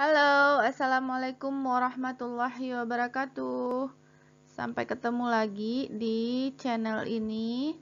Halo, assalamualaikum warahmatullahi wabarakatuh. Sampai ketemu lagi di channel ini,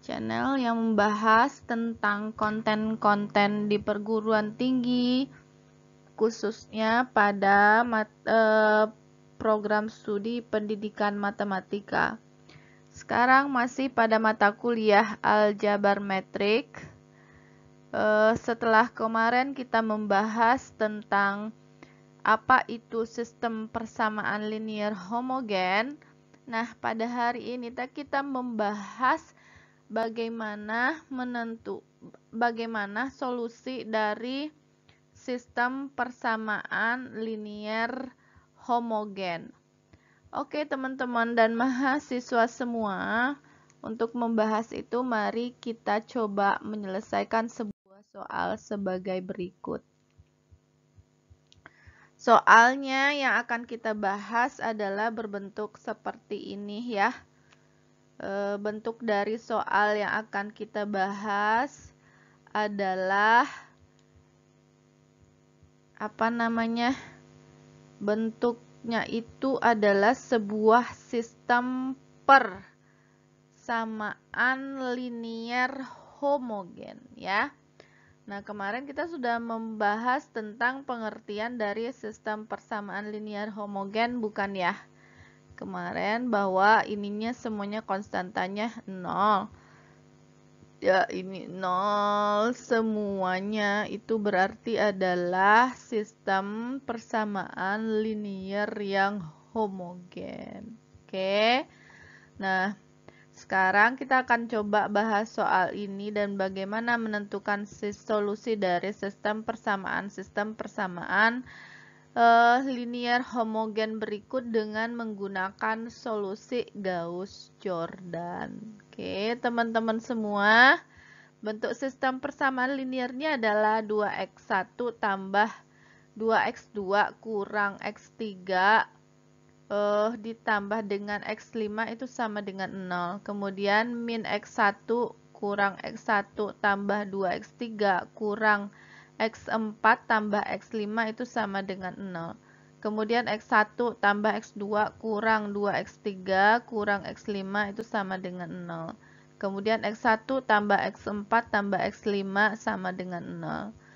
channel yang membahas tentang konten-konten di perguruan tinggi, khususnya pada program studi pendidikan matematika. Sekarang masih pada mata kuliah aljabar metrik. Setelah kemarin kita membahas tentang apa itu sistem persamaan linear homogen. Nah, pada hari ini kita membahas bagaimana solusi dari sistem persamaan linear homogen. Oke, teman-teman dan mahasiswa semua, untuk membahas itu mari kita coba menyelesaikan sebuah soal sebagai berikut. Soalnya yang akan kita bahas adalah berbentuk seperti ini ya. Bentuk dari soal yang akan kita bahas adalah bentuknya itu adalah sebuah sistem persamaan linear homogen ya. Nah, kemarin kita sudah membahas tentang pengertian dari sistem persamaan linear homogen, bukan ya? Kemarin bahwa ininya semuanya konstantanya 0. Ya, ini 0 semuanya, itu berarti adalah sistem persamaan linear yang homogen. Oke. Nah, sekarang kita akan coba bahas soal ini dan bagaimana menentukan solusi dari sistem persamaan linear homogen berikut dengan menggunakan solusi Gauss-Jordan. Oke, teman-teman semua, bentuk sistem persamaan linearnya adalah 2x1 tambah 2x2 kurang x3 ditambah dengan x5 itu sama dengan 0. Kemudian min x1 kurang x1 tambah 2x3 kurang x4 tambah x5 itu sama dengan 0. Kemudian x1 tambah x2 kurang 2x3 kurang x5 itu sama dengan 0. Kemudian x1 tambah x4 tambah x5 sama dengan 0.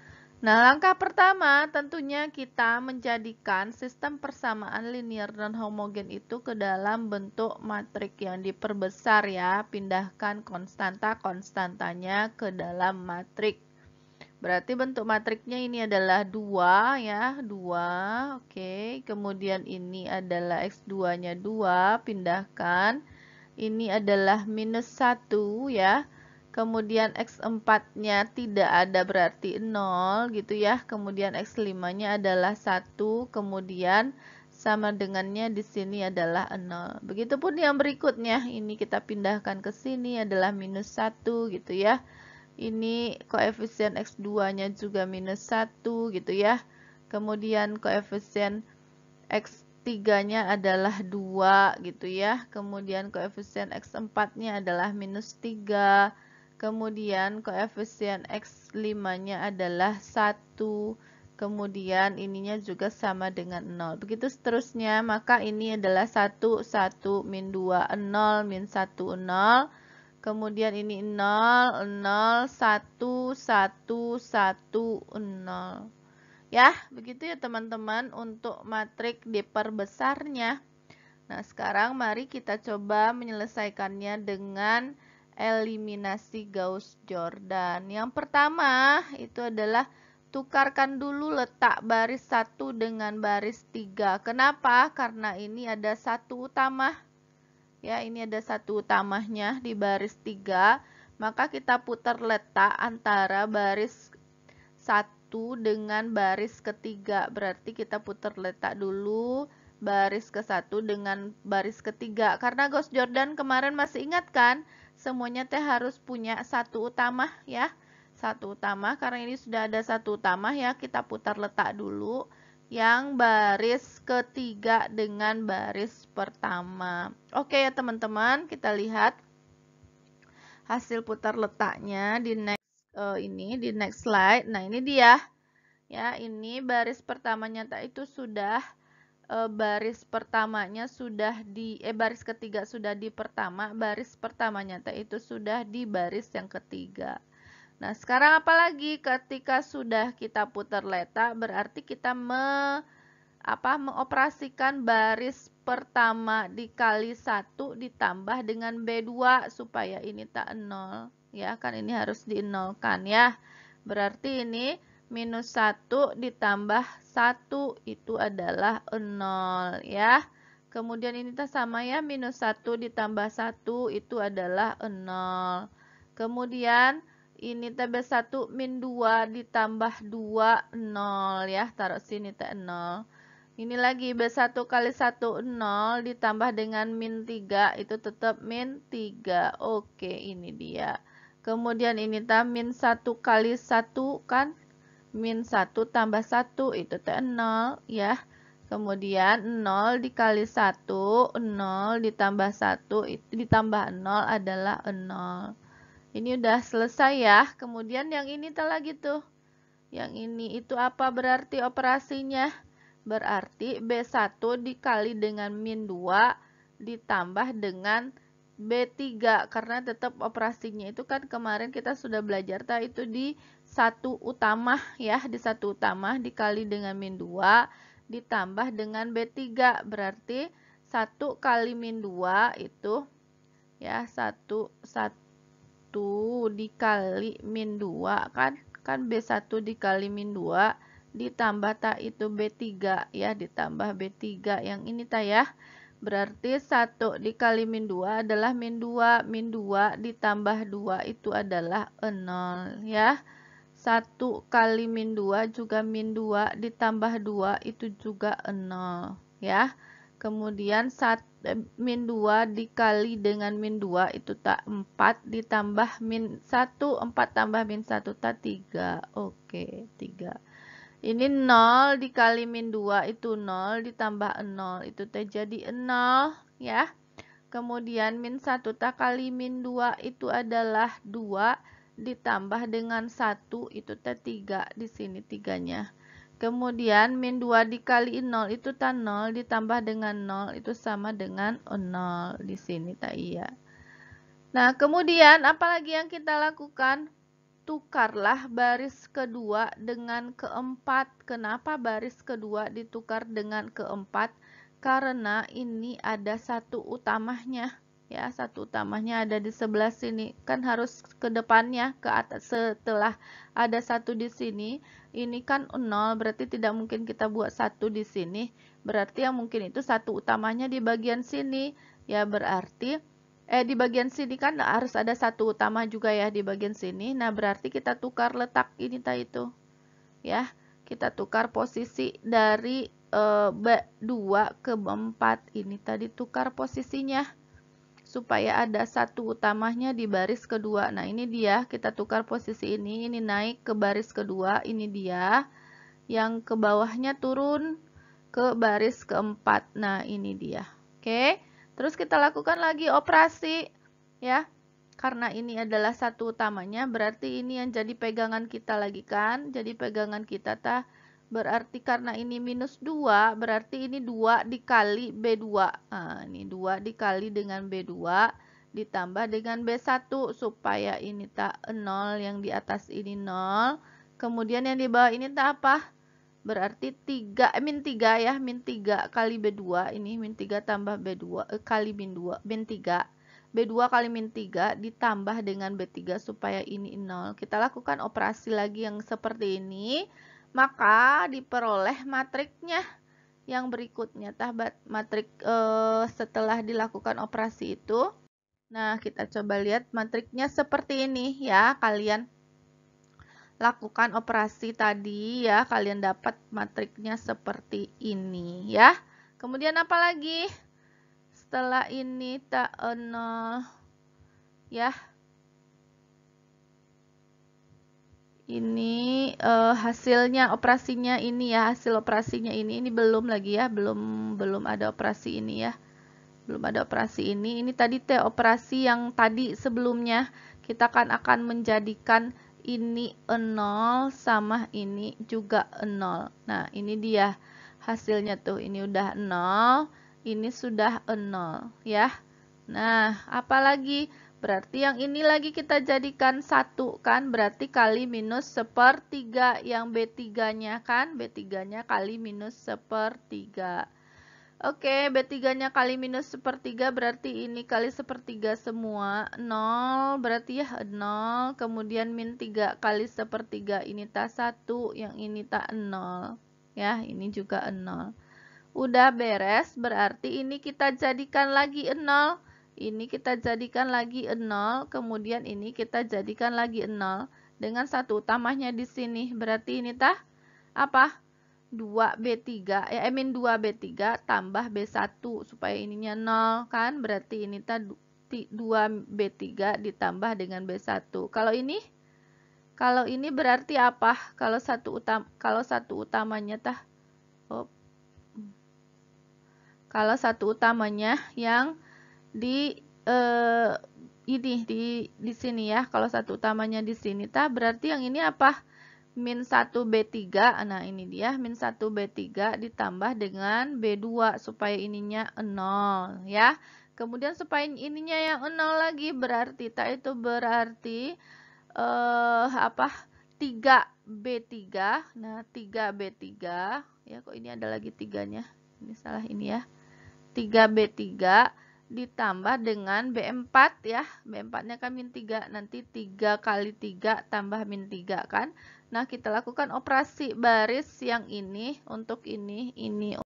Nah, langkah pertama tentunya kita menjadikan sistem persamaan linear dan homogen itu ke dalam bentuk matrik yang diperbesar ya. Pindahkan konstantanya ke dalam matrik. Berarti bentuk matriknya ini adalah 2 ya, 2. Oke, kemudian ini adalah X2-nya 2, pindahkan. Ini adalah minus 1 ya. Kemudian X4-nya tidak ada berarti 0 gitu ya. Kemudian X5-nya adalah 1, kemudian sama dengannya di sini adalah 0. Begitupun yang berikutnya, ini kita pindahkan ke sini adalah minus 1 gitu ya. Ini koefisien X2-nya juga minus 1 gitu ya. Kemudian koefisien X3-nya adalah 2 gitu ya. Kemudian koefisien X4-nya adalah minus 3. Kemudian koefisien X5-nya adalah 1. Kemudian ininya juga sama dengan 0. Begitu seterusnya, maka ini adalah 1, 1, min 2, 0, min 1, 0. Kemudian ini 0, 0, 1, 1, 1, 0. Ya, begitu ya teman-teman untuk matrik diperbesarnya. Nah, sekarang mari kita coba menyelesaikannya dengan eliminasi Gauss-Jordan. Yang pertama itu adalah tukarkan dulu letak baris 1 dengan baris 3. Kenapa? Karena ini ada satu utama. Ya, ini ada satu utamanya di baris 3. Maka kita putar letak antara baris 1 dengan baris ketiga. Berarti kita putar letak dulu baris ke-1 dengan baris ketiga. Karena Gauss-Jordan kemarin masih ingat kan? Semuanya harus punya satu utama ya. Satu utama, karena ini sudah ada satu utama ya, kita putar letak dulu yang baris ketiga dengan baris pertama. Oke ya teman-teman, kita lihat hasil putar letaknya di next slide. Nah, ini dia. Ya, ini baris pertamanya itu sudah baris pertamanya sudah di baris ketiga sudah di pertama, baris pertamanya itu sudah di baris yang ketiga. Nah, sekarang apalagi ketika sudah kita putar letak, berarti kita mengoperasikan baris pertama dikali 1 ditambah dengan B2 supaya ini tak 0. Ya, kan ini harus di-nolkan ya. Berarti ini minus 1 ditambah 1 itu adalah 0 ya. Kemudian ini tak sama ya, minus 1 ditambah 1 itu adalah 0. Kemudian ini tambah 1 min 2 ditambah 2 0 ya, taruh sini tak 0. Ini lagi B1 kali 1 0 ditambah dengan min 3 itu tetap min 3. Oke, ini dia. Kemudian ini min 1 kali 1 kan min 1 tambah 1 itu 0 ya. Kemudian 0 dikali 1 0 ditambah 1 ditambah 0 adalah 0. Ini udah selesai ya. Kemudian yang ini lagi tuh. Yang ini itu apa berarti operasinya? Berarti B1 dikali dengan min 2 ditambah dengan B3 karena tetap operasinya itu kan kemarin kita sudah belajar itu di satu utama ya, di satu utama dikali dengan min 2 ditambah dengan B3 berarti 1 kali min 2 itu ya 1 dikali min 2 kan B1 dikali min 2 ditambah itu B3 ya, ditambah B3 yang ini ya. Berarti 1 dikali min 2 adalah min 2, min 2 ditambah 2 itu adalah 0 ya. 1 kali min 2 juga min 2 ditambah 2 itu juga 0 ya. Kemudian min 2 dikali dengan min 2 itu tak 4 ditambah min 1, 4 tambah min 1 tak 3. Oke, 3. Ini 0 dikali min 2 itu 0 ditambah 0 itu jadi 0 ya. Kemudian min 1 tak kali min 2 itu adalah 2 ditambah dengan 1 itu 3 di sini 3-nya. Kemudian min 2 dikali 0 itu 0 ditambah dengan 0 itu sama dengan 0 di sini iya. Nah, kemudian apalagi yang kita lakukan? Tukarlah baris kedua dengan keempat. Kenapa baris kedua ditukar dengan keempat? Karena ini ada satu utamanya. Ya, satu utamanya ada di sebelah sini. Kan harus ke depannya, ke atas. Setelah ada satu di sini, ini kan 0, berarti tidak mungkin kita buat satu di sini. Berarti yang mungkin itu satu utamanya di bagian sini. Ya, berarti di bagian sini kan harus ada satu utama juga ya di bagian sini. Nah, berarti kita tukar letak ini itu. Ya, kita tukar posisi dari B2 ke B4 ini tadi tukar posisinya supaya ada satu utamanya di baris kedua. Nah, ini dia, kita tukar posisi ini naik ke baris kedua, ini dia. Yang ke bawahnya turun ke baris keempat. Nah, ini dia. Oke. Terus kita lakukan lagi operasi ya. Karena ini adalah satu utamanya, berarti ini yang jadi pegangan kita lagi kan. Jadi pegangan kita berarti karena ini minus 2, berarti ini 2 dikali B2. Nah, ini 2 dikali dengan B2 ditambah dengan B1 supaya ini 0, yang di atas ini 0. Kemudian yang di bawah ini apa? Berarti min 3 ya, min 3 kali B2 ini min 3 tambah B2 kali min 3. B2 kali min 3 ditambah dengan B3 supaya ini 0. Kita lakukan operasi lagi yang seperti ini, maka diperoleh matriknya yang berikutnya. Matrik setelah dilakukan operasi itu. Nah, kita coba lihat matriknya seperti ini ya, kalian lakukan operasi tadi ya, kalian dapat matriknya seperti ini ya. Kemudian apa lagi? Setelah ini 0 ya. Ini hasilnya operasinya ini ya, hasil operasinya ini belum lagi ya, belum ada operasi ini ya. Belum ada operasi ini. Ini tadi operasi yang tadi sebelumnya kita akan menjadikan ini 0 sama ini juga 0. Nah, ini dia hasilnya tuh. Ini udah 0, ini sudah 0 ya. Nah, apalagi? Berarti yang ini lagi kita jadikan 1 kan? Berarti kali minus sepertiga yang B3-nya kan? B3-nya kali minus sepertiga. Oke, B3-nya kali minus sepertiga berarti ini kali sepertiga semua. 0 berarti ya 0. Kemudian min 3 kali sepertiga. Ini tak 1, yang ini tak 0. Ya, ini juga 0. Udah beres, berarti ini kita jadikan lagi 0. Ini kita jadikan lagi 0. Kemudian ini kita jadikan lagi 0. Dengan satu utamanya di sini. Berarti ini tah apa? 2B3 ya min 2B3 tambah B1 supaya ininya 0 kan, berarti ini 2B3 ditambah dengan B1. Kalau ini berarti apa? Kalau satu utamanya tah kalau satu utamanya yang di ini di sini ya. Kalau satu utamanya di sini tah berarti yang ini apa? Min 1B3, nah ini dia min 1B3 ditambah dengan B2 supaya ininya 0 ya. Kemudian supaya ininya yang 0 lagi berarti itu berarti 3B3. Nah, 3B3 ya, kok ini ada lagi 3-nya. Ini salah ini ya. 3B3 ditambah dengan B4 ya. B4-nya kan min 3. Nanti 3 kali 3 tambah min 3 kan. Nah, kita lakukan operasi baris yang ini untuk ini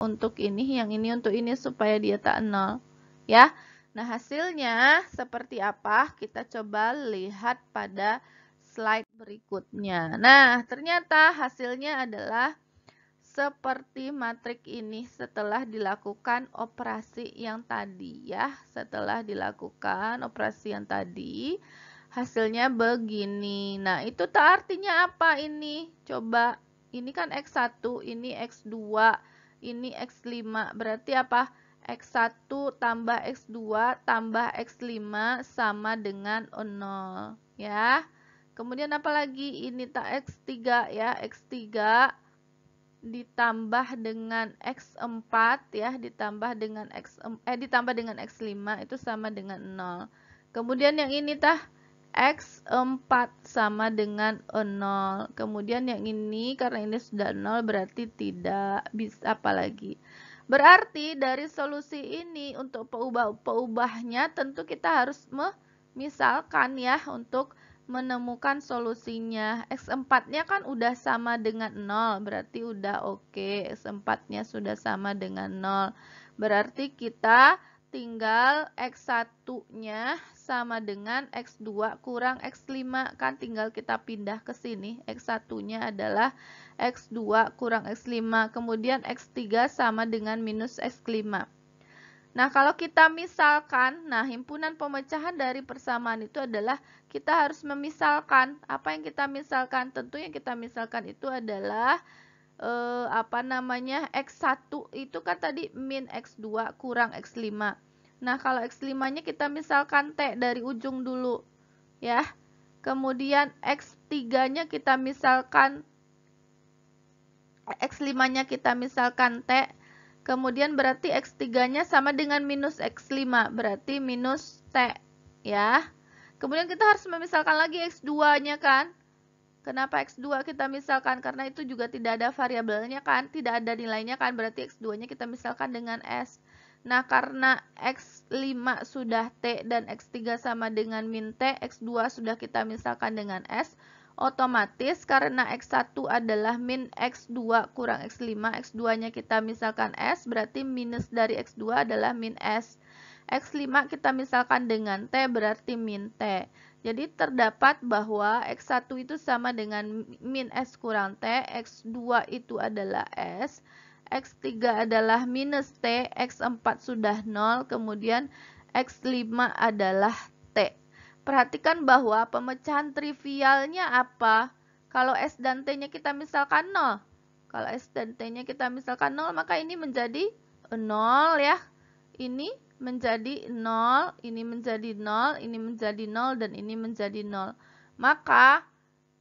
untuk ini, yang ini untuk ini supaya dia tak 0 ya. Nah, hasilnya seperti apa? Kita coba lihat pada slide berikutnya. Nah, ternyata hasilnya adalah seperti matrik ini setelah dilakukan operasi yang tadi ya. Setelah dilakukan operasi yang tadi, hasilnya begini. Nah, itu tak artinya apa ini? Coba, ini kan X1, ini X2, ini X5. Berarti apa? X1 tambah X2 tambah X5 sama dengan 0. Ya. Kemudian apa lagi? Ini tak X3 ya. X3 ditambah dengan X4 ya. Ditambah dengan X5 itu sama dengan 0. Kemudian yang ini tah X4 sama dengan 0. Kemudian yang ini karena ini sudah 0 berarti tidak bisa apa lagi. Berarti dari solusi ini untuk peubahnya tentu kita harus memisalkan ya untuk menemukan solusinya. X4-nya kan udah sama dengan 0, berarti udah oke. X4-nya sudah sama dengan 0. Berarti kita tinggal X1-nya sama dengan X2 kurang X5, kan tinggal kita pindah ke sini. X1-nya adalah X2 kurang X5, kemudian X3 sama dengan minus X5. Nah, kalau kita misalkan, nah himpunan pemecahan dari persamaan itu adalah kita harus memisalkan. Apa yang kita misalkan? Tentu yang kita misalkan itu adalah X1 itu kan tadi min X2 kurang X5. Nah, kalau X5-nya kita misalkan T dari ujung dulu ya. Kemudian X3-nya kita misalkan X5-nya kita misalkan T. Kemudian berarti X3-nya sama dengan minus X5, berarti minus T ya. Kemudian kita harus memisalkan lagi X2-nya kan. Kenapa X2 kita misalkan? Karena itu juga tidak ada variabelnya kan, tidak ada nilainya kan, berarti X2-nya kita misalkan dengan S. Nah, karena X5 sudah T dan X3 sama dengan min T, X2 sudah kita misalkan dengan S. Otomatis karena X1 adalah min X2 kurang X5, X2-nya kita misalkan S, berarti minus dari X2 adalah min S. X5 kita misalkan dengan T, berarti min T. Jadi terdapat bahwa X1 itu sama dengan min S kurang T, X2 itu adalah S, X3 adalah minus T, X4 sudah 0, kemudian X5 adalah T. Perhatikan bahwa pemecahan trivialnya apa? Kalau S dan T-nya kita misalkan 0. Kalau S dan T-nya kita misalkan 0, maka ini menjadi 0 ya. Ini menjadi 0, ini menjadi 0, ini menjadi 0, dan ini menjadi 0. Maka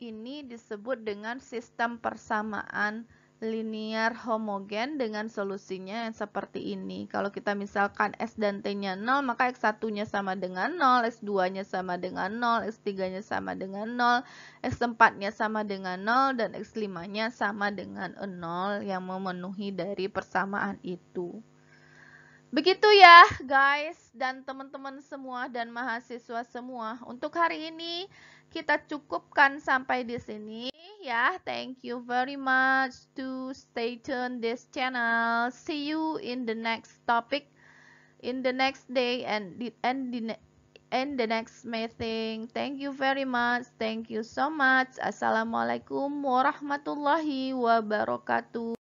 ini disebut dengan sistem persamaan linear homogen dengan solusinya yang seperti ini. Kalau kita misalkan S dan T-nya 0, maka X1-nya sama dengan 0, X2-nya sama dengan 0, X3-nya sama dengan 0, X4-nya sama dengan 0, dan X5-nya sama dengan 0 yang memenuhi dari persamaan itu. Begitu ya guys dan teman-teman semua dan mahasiswa semua. Untuk hari ini kita cukupkan sampai di sini ya. Thank you very much to stay tuned this channel. See you in the next topic, in the next day and the next meeting. Thank you very much. Thank you so much. Assalamualaikum warahmatullahi wabarakatuh.